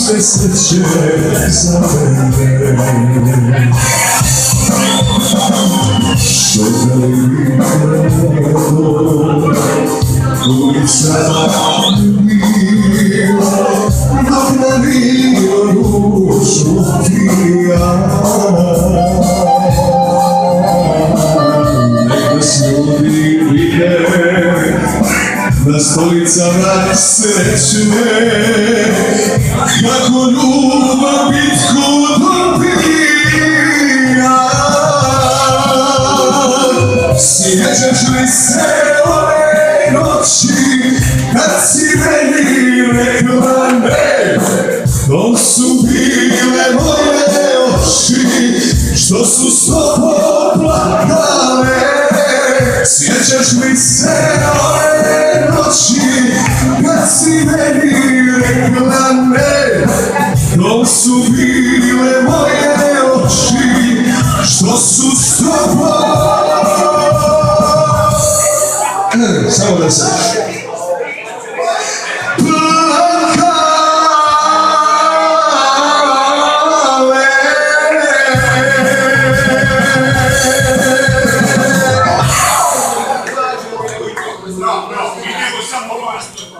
sve sreće za mene. Što da li ulicama bila, napravio dušu ti ja. Nek nas ljudi vide na stolicama srećne, kako ljubav bitku dobija. Sjećaš li se ove noći, kad si meni rekla ne? To su bile moje oči, što su s tobom plakale. Sjećaš li se ove noći, kad si meni rekla ne? To su bile moje oči, što su s tobom. Samo da se